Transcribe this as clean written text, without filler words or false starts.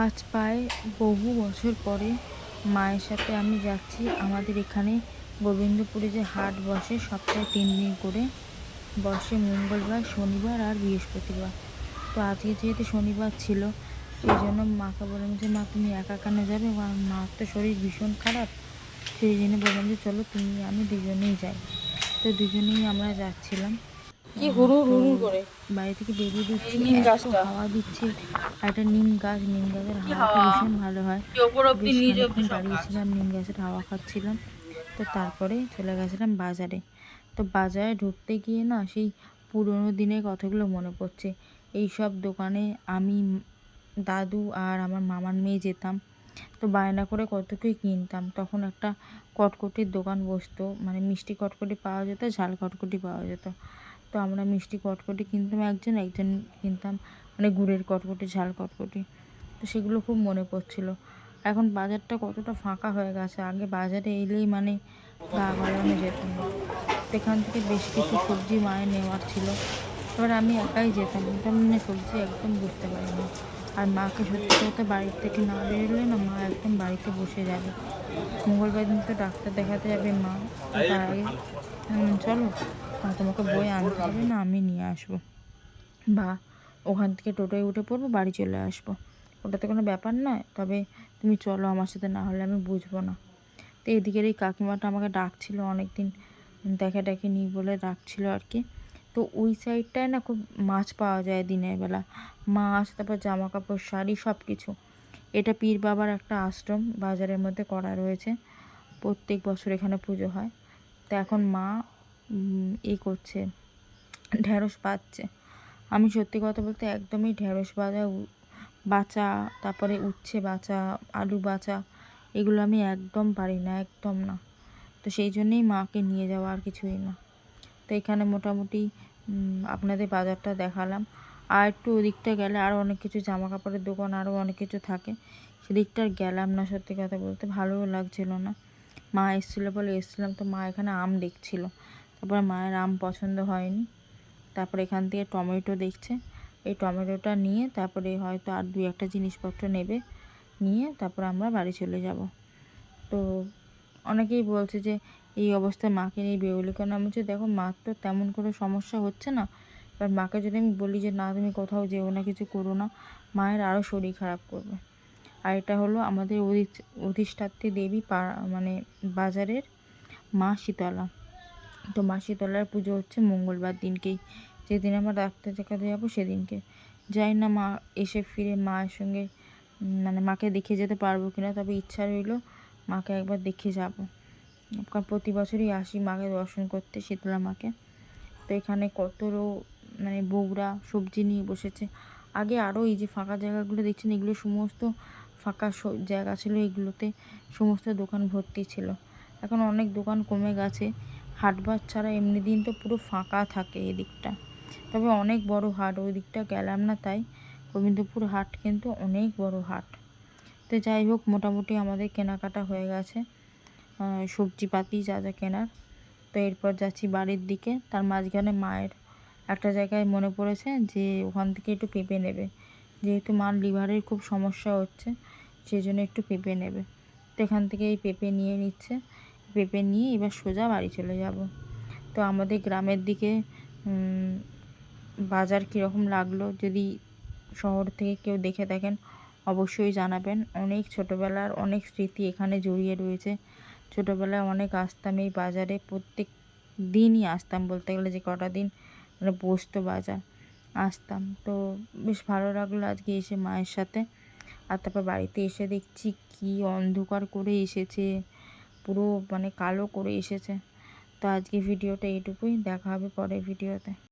আজ প্রায় বহু বছর পরে মায়ের সাথে আমি যাচ্ছি। আমাদের এখানে গোবিন্দপুরে যে হাট বসে সপ্তাহে 3 দিন করে বসে, মঙ্গলবার, শনিবার আর বৃহস্পতিবার। তো আজকে যেহেতু শনিবার ছিল, সেই জন্য মাকে বললাম যে মা তুমি একা কেন যাবে, কারণ মার তো শরীর ভীষণ খারাপ। সেই জন্য বললাম যে চলো তুমি আমি দুজনেই যাই। তো দুজনেই আমরা যাচ্ছিলাম। কি হুড়ুর তো হুড়ুর করে বাড়ি থেকে বেরিয়ে এই দিচ্ছি, নিম এত গাছটা হাওয়া দিচ্ছে। আর একটা নিম গাছের কি হাওয়াটা হাওয়া, ভীষণ ভালো হয়। কি ওপর অব্দি বেশ নিচ অব্দি খানিকক্ষণ সব গাছ। দাঁড়িয়েছিলাম, নিম গাছের হাওয়া খাচ্ছিলাম। তো তারপরে চলে গেছিলাম বাজারে। তো বাজারে ঢুকতে গিয়ে না সেই পুরোনো দিনের কথাগুলো মনে পড়ছে। এই সব দোকানে আমি, দাদু আর আমার মামার মেয়ে যেতাম। তো বায়না করে কত কি কিনতাম। তখন একটা কটকটির দোকান বসতো, মানে মিষ্টি কটকটি পাওয়া যেত, ঝাল কটকটি পাওয়া যেত। তো আমরা মিষ্টি কটকটি কিনতাম, একজন একজন কিনতাম মানে গুড়ের কটকটি, ঝাল কটকটি। তো সেগুলো খুব মনে পড়ছিল। এখন বাজারটা কতটা ফাঁকা হয়ে গেছে। আগে বাজারে এলেই মানে গা গলানো যেত না। তো এখান থেকে বেশ কিছু সবজি মায়ের নেওয়ার ছিল। এবার আমি একাই যেতাম, কিন্তু আমি না সবজি একদম বুঝতে পারিনি। আর মাকে সত্যি কথা বাড়ির থেকে না বেরোলে না মা একদম বাড়িতে বসে যাবে। মঙ্গলবার দিন তো ডাক্তার দেখাতে যাবে মা। তো তার আগে চলো তোমাকে বই আনতে হবে না, আমি নিয়ে আসবো, বা ওখান থেকে টোটোয় উঠে পড়বো, বাড়ি চলে আসবো, ওটা তো কোনো ব্যাপার নয়। তবে তুমি চলো আমার সাথে, না হলে আমি বুঝবো না। তো এদিকের এই কাকিমাটা আমাকে ডাকছিল, অনেক দিন দেখা ডাকিনি বলে ডাকছিল আর কি। তো ওই সাইডটায় না খুব মাছ পাওয়া যায় দিনের বেলা, মাছ, তারপর জামা কাপড়, শাড়ি, সব কিছু। এটা পীর বাবার একটা আশ্রম বাজারের মধ্যে করা রয়েছে। প্রত্যেক বছর এখানে পুজো হয়। তো এখন মা এই করছে, ঢ্যাঁড়স বাছছে। আমি সত্যি কথা বলতে একদমই ঢ্যাঁড়স বাছা, তারপরে উচ্ছে বাছা, আলু বাছা, এগুলো আমি একদম পারি না, একদম না। তো সেই জন্যেই মাকে নিয়ে যাওয়া, আর কিছুই না। তো এখানে মোটামুটি আপনাদের বাজারটা দেখালাম। আর একটু ওদিকটা গেলে আরও অনেক কিছু জামা কাপড়ের দোকান, আরও অনেক কিছু থাকে। সেদিকটা আর গেলাম না, সত্যি কথা বলতে ভালোও লাগছিল না। মা এসেছিলো বলে এসেছিলাম। তো মা এখানে আম দেখছিল, তারপর মায়ের আম পছন্দ হয়নি। তারপরে এখান থেকে টমেটো দেখছে, এই টমেটোটা নিয়ে তারপরে হয়তো আর 2-1 জিনিসপত্র নেবে, নিয়ে তারপর আমরা বাড়ি চলে যাব। তো অনেকেই বলছে যে এই অবস্থায় মাকে নিয়ে বেরোলে কেন। আমি বলছি দেখো মার তো তেমন কোনো সমস্যা হচ্ছে না, এবার মাকে যদি আমি বলি যে না তুমি কোথাও যেও না, কিছু করো না, মায়ের আরও শরীর খারাপ করবে। আর এটা হলো আমাদের অধিষ্ঠাত্রী দেবী মানে বাজারের মা শীতলা। তো মা শীতলার পুজো হচ্ছে মঙ্গলবার দিনকেই, যেদিন আমরা ডাক্তার দেখাতে যাবো সেদিনকে। জানি না মা এসে ফিরে মায়ের সঙ্গে মানে মাকে দেখে যেতে পারবো কিনা, তবে ইচ্ছা রইল মাকে একবার দেখে যাব। কারণ প্রতি বছরই আসি মাকে দর্শন করতে, শীতলা মাকে। তো এখানে মানে বউরা সবজি নিয়ে বসেছে। আগে আরও এই যে ফাঁকা জায়গাগুলো দেখছেন, এগুলো সমস্ত ফাঁকা জায়গা ছিল, এগুলোতে সমস্ত দোকান ভর্তি ছিল। এখন অনেক দোকান কমে গেছে। হাটবার ছাড়া এমনি দিন তো পুরো ফাঁকা থাকে এদিকটা। তবে অনেক বড় হাট, ওই দিকটা গেলাম না তাই। গোবিন্দপুর হাট কিন্তু অনেক বড় হাট। তো যাই হোক, মোটামুটি আমাদের কেনাকাটা হয়ে গেছে, সবজিপাতি যা যা কেনার। তো এরপর যাচ্ছি বাড়ির দিকে। তার মাঝখানে মায়ের একটা জায়গায় মনে পড়েছে যে ওখান থেকে একটু পেঁপে নেবে, যেহেতু মার লিভারের খুব সমস্যা হচ্ছে, সেই জন্য একটু পেঁপে নেবে। তো এখান থেকে এই পেঁপে নিয়ে নিচ্ছে, পেঁপে নিয়ে এবার সোজা বাড়ি চলে যাব। তো আমাদের গ্রামের দিকে বাজার কীরকম লাগলো, যদি শহর থেকে কেউ দেখে থাকেন অবশ্যই জানাবেন। অনেক ছোটোবেলার অনেক স্মৃতি এখানে জড়িয়ে রয়েছে। ছোটোবেলায় অনেক আসতাম এই বাজারে, প্রত্যেক দিনই আসতাম বলতে গেলে, যে কটা দিন মানে বসতো বাজার, আসতাম। তো বেশ ভালো লাগলো আজকে এসে মায়ের সাথে। আর তারপর বাড়িতে এসে দেখছি কি অন্ধকার করে এসেছে, পুরো মানে কালো করে এসেছে। তো আজকে ভিডিওটা এইটুকুই, দেখা হবে পরের ভিডিওতে।